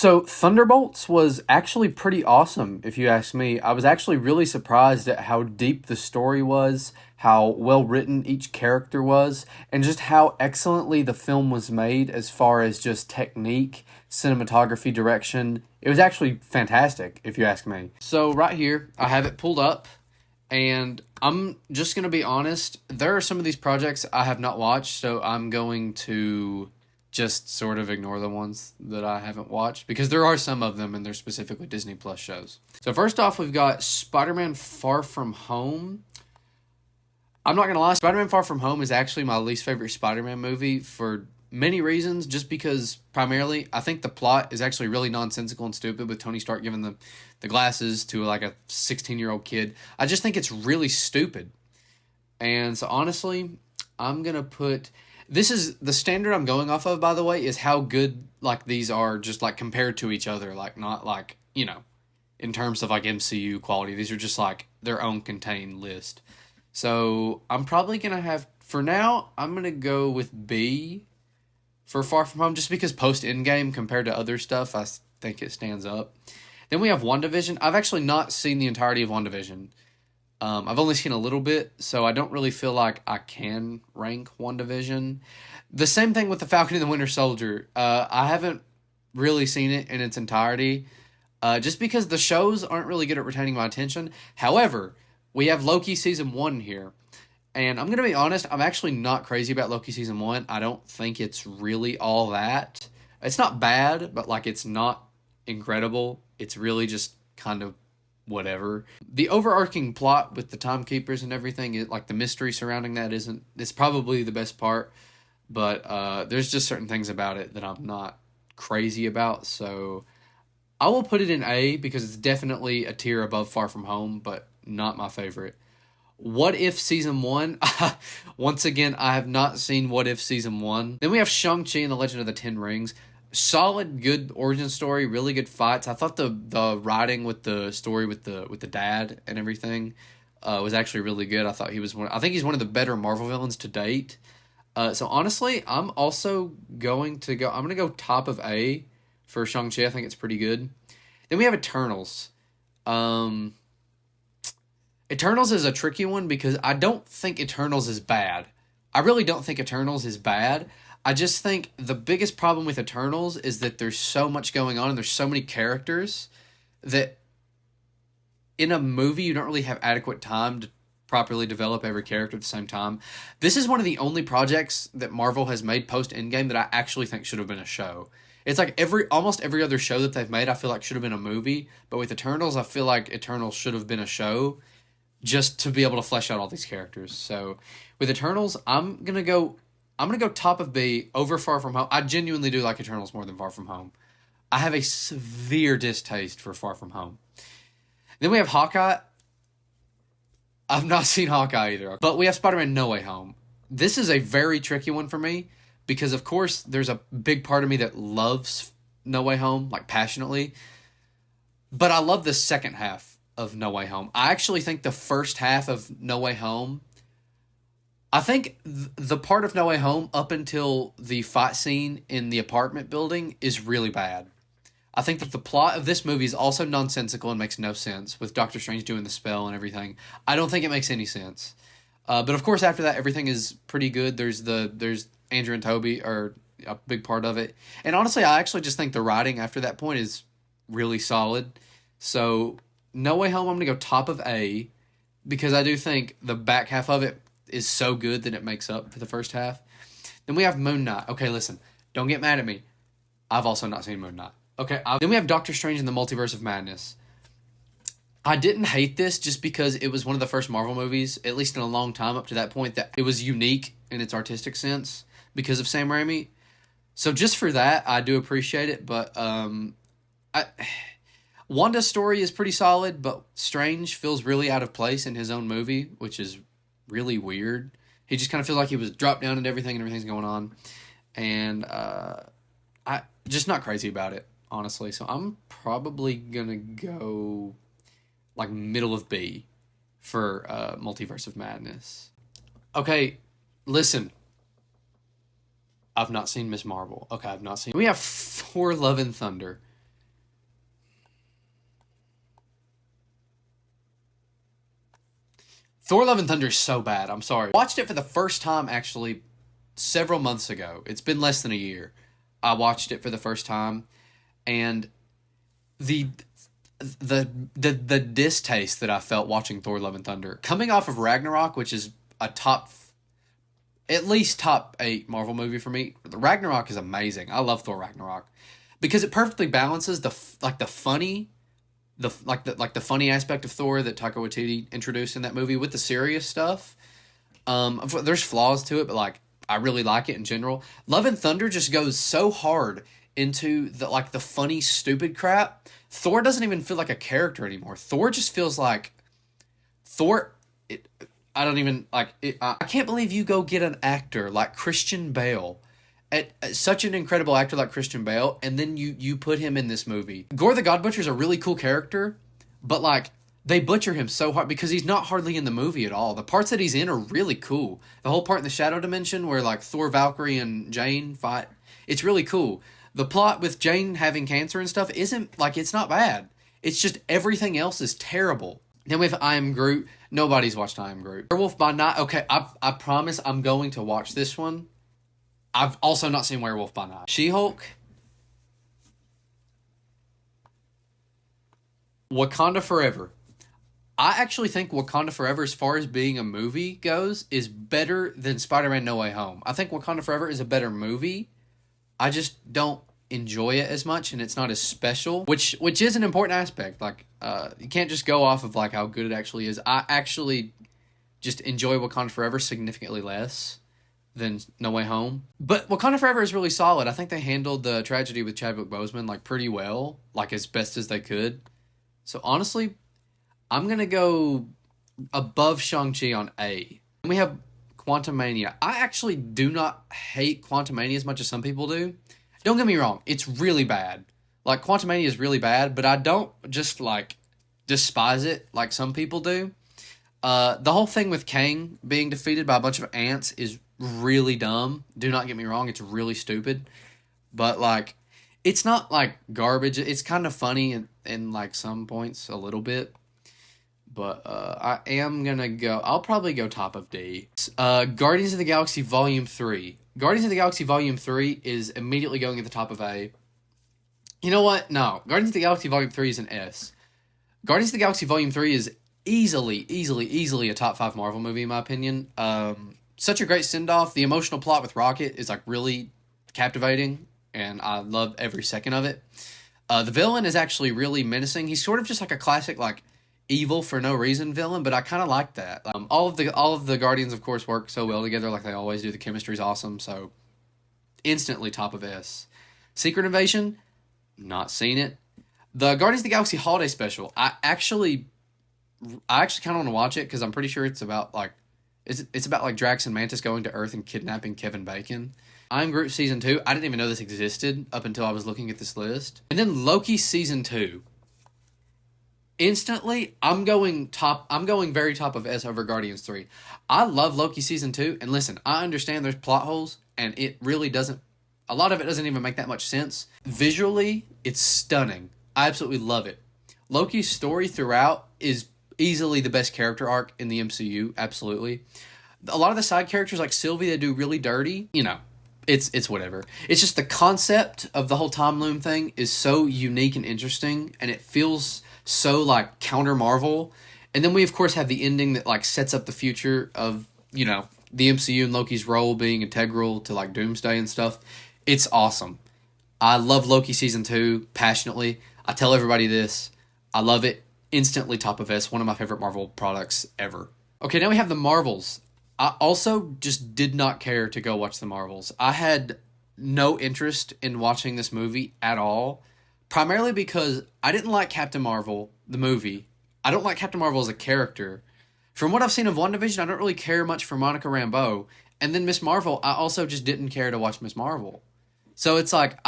So Thunderbolts was actually pretty awesome, if you ask me. I was actually really surprised at how deep the story was, how well written each character was, and just how excellently the film was made as far as just technique, cinematography, direction. It was actually fantastic, if you ask me. So right here, I have it pulled up, and I'm just going to be honest. There are some of these projects I have not watched, so I'm going to just sort of ignore the ones that I haven't watched because there are some of them and they're specifically Disney Plus shows. So first off, we've got Spider-Man Far From Home. I'm not going to lie, Spider-Man Far From Home is actually my least favorite Spider-Man movie for many reasons, just because primarily I think the plot is actually really nonsensical and stupid with Tony Stark giving the glasses to like a 16-year-old kid. I just think it's really stupid. And so honestly, I'm going to put... This is the standard I'm going off of, by the way, is how good like these are just like compared to each other, like not like, you know, in terms of like MCU quality. These are just like their own contained list. So I'm probably going to have, for now, I'm going to go with B for Far From Home just because post Endgame compared to other stuff, I think it stands up. Then we have WandaVision. I've actually not seen the entirety of WandaVision. I've only seen a little bit, so I don't really feel like I can rank WandaVision. The same thing with The Falcon and the Winter Soldier. I haven't really seen it in its entirety, just because the shows aren't really good at retaining my attention. However, we have Loki Season 1 here, and I'm going to be honest, I'm actually not crazy about Loki Season 1. I don't think it's really all that. It's not bad, but like it's not incredible. It's really just kind of whatever. The overarching plot with the timekeepers and everything, like the mystery surrounding that it's probably the best part, but there's just certain things about it that I'm not crazy about, so I will put it in A because it's definitely a tier above Far From Home, but not my favorite. What If Season 1? Once again, I have not seen What If Season 1. Then we have Shang-Chi and the Legend of the Ten Rings. Solid, good origin story, really good fights. I thought the writing with the story with the dad and everything was actually really good. I thought I think he's one of the better Marvel villains to date. So honestly, I'm going to go top of A for Shang-Chi. I think it's pretty good. Then we have Eternals. Eternals is a tricky one because I don't think Eternals is bad. I really don't think Eternals is bad. I just think the biggest problem with Eternals is that there's so much going on and there's so many characters that in a movie you don't really have adequate time to properly develop every character at the same time. This is one of the only projects that Marvel has made post Endgame that I actually think should have been a show. It's like almost every other show that they've made I feel like should have been a movie, but with Eternals I feel like Eternals should have been a show just to be able to flesh out all these characters. So with Eternals, I'm gonna go top of B over Far From Home. I genuinely do like Eternals more than Far From Home. I have a severe distaste for Far From Home. Then we have Hawkeye. I've not seen Hawkeye either. But we have Spider-Man No Way Home. This is a very tricky one for me because, of course, there's a big part of me that loves No Way Home, like passionately. But I love the second half of No Way Home. I actually think the first half of No Way Home, I think the part of No Way Home up until the fight scene in the apartment building is really bad. I think that the plot of this movie is also nonsensical and makes no sense with Doctor Strange doing the spell and everything. I don't think it makes any sense. But of course, after that, everything is pretty good. There's Andrew and Toby are a big part of it. And honestly, I actually just think the writing after that point is really solid. So No Way Home, I'm going to go top of A because I do think the back half of it is so good that it makes up for the first half. Then we have Moon Knight. Okay, listen, don't get mad at me. I've also not seen Moon Knight. Okay, then we have Doctor Strange in the Multiverse of Madness. I didn't hate this just because it was one of the first Marvel movies, at least in a long time up to that point, that it was unique in its artistic sense because of Sam Raimi. So just for that, I do appreciate it, but Wanda's story is pretty solid, but Strange feels really out of place in his own movie, which is really weird. He just kind of feels like he was dropped down and everything's going on. And I just not crazy about it, honestly. So I'm probably going to go like middle of B for Multiverse of Madness. Okay, listen. I've not seen Miss Marvel. Okay, I've not seen... We have Thor Love and Thunder. Thor Love and Thunder is so bad. I'm sorry. Watched it for the first time actually several months ago. It's been less than a year. I watched it for the first time, and the the distaste that I felt watching Thor Love and Thunder, coming off of Ragnarok, which is a at least top 8 Marvel movie for me. Ragnarok is amazing. I love Thor Ragnarok because it perfectly balances the funny, the funny aspect of Thor that Taika Waititi introduced in that movie with the serious stuff. There's flaws to it, but like I really like it in general. Love and Thunder just goes so hard into the funny, stupid crap. Thor doesn't even feel like a character anymore. Thor just feels like Thor. I don't even like it. I can't believe you go get an actor like Christian Bale, such an incredible actor like Christian Bale, and then you put him in this movie. Gore the God Butcher is a really cool character, but like they butcher him so hard because he's not hardly in the movie at all. The parts that he's in are really cool. The whole part in the Shadow Dimension where like Thor, Valkyrie, and Jane fight, it's really cool. The plot with Jane having cancer and stuff isn't like, it's not bad. It's just everything else is terrible. Then we have I Am Groot. Nobody's watched I Am Groot. Werewolf by Night. Okay, I promise I'm going to watch this one. I've also not seen Werewolf by Night. She-Hulk. Wakanda Forever. I actually think Wakanda Forever, as far as being a movie goes, is better than Spider-Man No Way Home. I think Wakanda Forever is a better movie. I just don't enjoy it as much, and it's not as special, which is an important aspect. Like, you can't just go off of like how good it actually is. I actually just enjoy Wakanda Forever significantly less than No Way Home. But Wakanda Forever is really solid. I think they handled the tragedy with Chadwick Boseman like pretty well, like as best as they could. So honestly, I'm gonna go above Shang-Chi on A. Then we have Quantumania. I actually do not hate Quantumania as much as some people do. Don't get me wrong, it's really bad. Like, Quantumania is really bad, but I don't just, like, despise it like some people do. The whole thing with Kang being defeated by a bunch of ants is really dumb. Do not get me wrong, it's really stupid. But, like, it's not, like, garbage. It's kind of funny in like, some points a little bit. But I am going to go... I'll probably go top of D. Guardians of the Galaxy Volume 3. Guardians of the Galaxy Volume 3 is immediately going at the top of A. You know what? No. Guardians of the Galaxy Volume 3 is an S. Guardians of the Galaxy Volume 3 is easily a top 5 Marvel movie, in my opinion. Such a great send-off. The emotional plot with Rocket is, like, really captivating, and I love every second of it. The villain is actually really menacing. He's sort of just like a classic, like, evil for no reason villain, but I kind of like that. All of the Guardians, of course, work so well together, like they always do. The chemistry's awesome, so instantly top of S. Secret Invasion, not seen it. The Guardians of the Galaxy Holiday Special, I actually kind of want to watch it because I'm pretty sure it's about like Drax and Mantis going to Earth and kidnapping Kevin Bacon. I'm Groot Season 2. I didn't even know this existed up until I was looking at this list. And then Loki Season 2. Instantly, I'm going very top of S over Guardians 3. I love Loki Season 2, and listen, I understand there's plot holes, and it really doesn't, a lot of it doesn't even make that much sense. Visually, it's stunning. I absolutely love it. Loki's story throughout is easily the best character arc in the MCU, absolutely. A lot of the side characters, like Sylvie, they do really dirty, you know, it's whatever. It's just the concept of the whole Tom Loom thing is so unique and interesting, and it feels so like counter Marvel. And then we of course have the ending that like sets up the future of, you know, the MCU and Loki's role being integral to like Doomsday and stuff. It's awesome. I love Loki Season 2 passionately. I tell everybody this. I love it. Instantly top of S. One of my favorite Marvel products ever. Okay, now we have the Marvels. I also just did not care to go watch the Marvels. I had no interest in watching this movie at all. Primarily because I didn't like Captain Marvel, the movie. I don't like Captain Marvel as a character. From what I've seen of WandaVision, I don't really care much for Monica Rambeau. And then Miss Marvel, I also just didn't care to watch Miss Marvel. So it's like,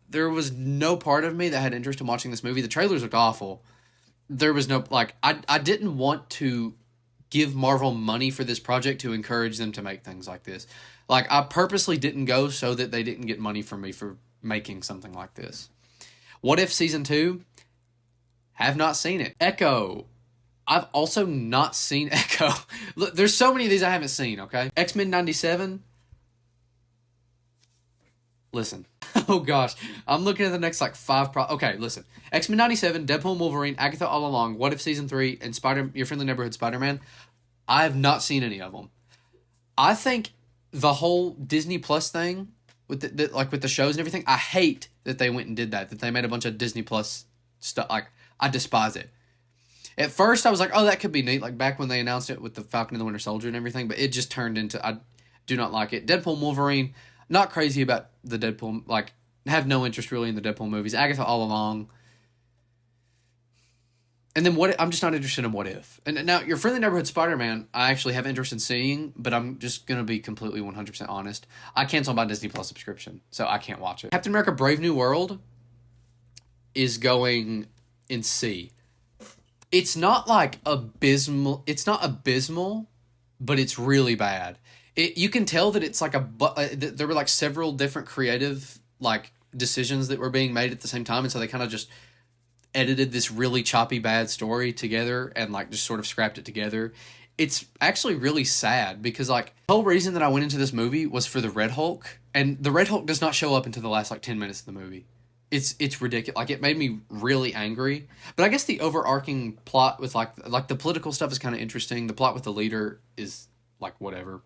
there was no part of me that had interest in watching this movie. The trailers looked awful. There was no, like, I didn't want to give Marvel money for this project to encourage them to make things like this. Like, I purposely didn't go so that they didn't get money from me for making something like this. What If Season 2? Have not seen it. Echo. I've also not seen Echo. Look, there's so many of these I haven't seen, okay? X-Men 97. Listen. Oh gosh. I'm looking at the next like okay, listen. X-Men 97, Deadpool and Wolverine, Agatha All Along, What If Season 3, and Your Friendly Neighborhood Spider-Man. I have not seen any of them. I think the whole Disney Plus thing with like with the shows and everything, I hate that they went and did that. That they made a bunch of Disney Plus stuff. Like, I despise it. At first, I was like, "Oh, that could be neat." Like back when they announced it with the Falcon and the Winter Soldier and everything, but it just turned into I do not like it. Deadpool and Wolverine, not crazy about the Deadpool. Like, have no interest really in the Deadpool movies. Agatha All Along, and then I'm just not interested in What If. And now Your Friendly Neighborhood Spider-Man, I actually have interest in seeing, but I'm just gonna be completely 100% honest. I canceled my Disney Plus subscription, so I can't watch it. Captain America: Brave New World is going in C. It's not like abysmal. It's not abysmal, but it's really bad. You can tell that it's like there were like several different creative like decisions that were being made at the same time, and so they kind of just edited this really choppy bad story together and like just sort of scrapped it together. It's actually really sad because like the whole reason that I went into this movie was for the Red Hulk, and the Red Hulk does not show up until the last like 10 minutes of the movie. It's ridiculous. Like, it made me really angry. But I guess the overarching plot with like the political stuff is kind of interesting. The plot with the leader is like whatever.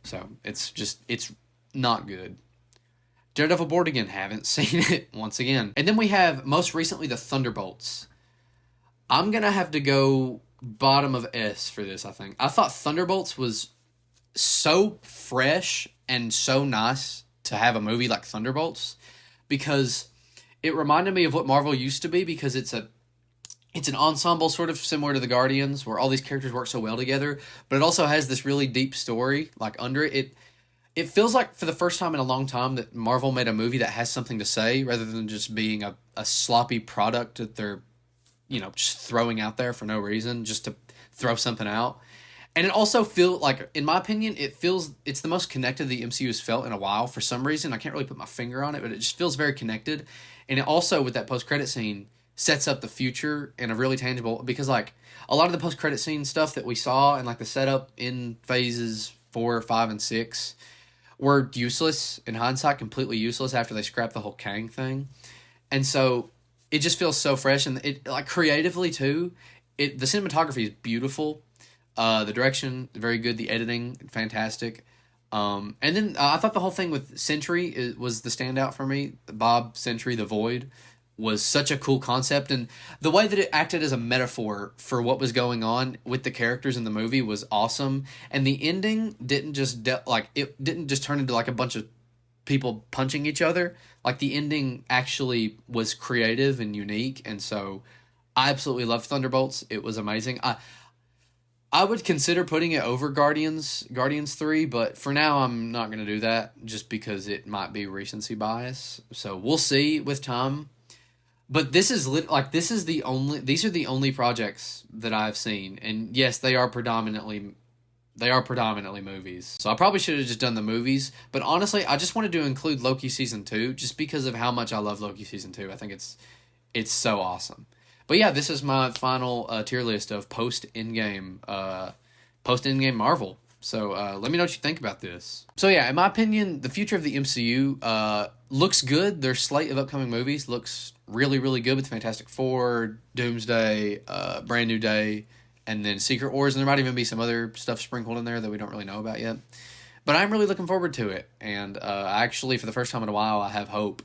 So it's not good. Daredevil Born Again, haven't seen it once again. And then we have most recently the Thunderbolts. I'm gonna have to go bottom of S for this. I think I thought Thunderbolts was so fresh and so nice to have a movie like Thunderbolts because it reminded me of what Marvel used to be because it's an ensemble sort of similar to the Guardians where all these characters work so well together, but it also has this really deep story like under it. It feels like for the first time in a long time that Marvel made a movie that has something to say rather than just being a sloppy product that they're, just throwing out there for no reason just to throw something out. And it also feels like, in my opinion, it's the most connected the MCU has felt in a while for some reason. I can't really put my finger on it, but it just feels very connected. And it also, with that post-credit scene, sets up the future in a really tangible, because like a lot of the post-credit scene stuff that we saw and like the setup in phases 4, 5, and 6 were useless in hindsight, completely useless after they scrapped the whole Kang thing. And so it just feels so fresh, and it like creatively too. The cinematography is beautiful. The direction, very good. The editing, fantastic. And then I thought the whole thing with Sentry was the standout for me. Bob Sentry, the Void, was such a cool concept. And the way that it acted as a metaphor for what was going on with the characters in the movie was awesome. And the ending didn't just it didn't just turn into like a bunch of people punching each other. Like, the ending actually was creative and unique. And so I absolutely loved Thunderbolts. It was amazing. I would consider putting it over Guardians 3, but for now I'm not going to do that just because it might be recency bias. So we'll see with time. But these are the only projects that I've seen, and yes, they are predominantly movies. So I probably should have just done the movies, but honestly, I just wanted to include Loki season 2 just because of how much I love Loki season 2. I think it's so awesome. But yeah, this is my final tier list of post Endgame Marvel. So let me know what you think about this. So yeah, in my opinion, the future of the MCU looks good. Their slate of upcoming movies looks really, really good with Fantastic Four, Doomsday, Brand New Day, and then Secret Wars. And there might even be some other stuff sprinkled in there that we don't really know about yet. But I'm really looking forward to it. And actually, for the first time in a while, I have hope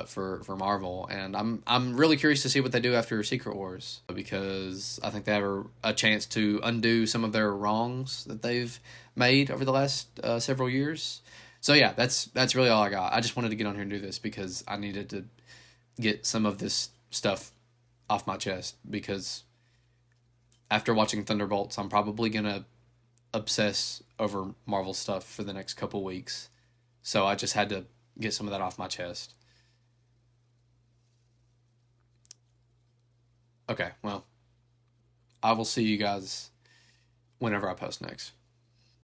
for Marvel, and I'm really curious to see what they do after Secret Wars, because I think they have a chance to undo some of their wrongs that they've made over the last several years. So yeah, that's really all I got. I just wanted to get on here and do this because I needed to get some of this stuff off my chest, because after watching Thunderbolts, I'm probably gonna obsess over Marvel stuff for the next couple weeks. So I just had to get some of that off my chest. Okay, well, I will see you guys whenever I post next.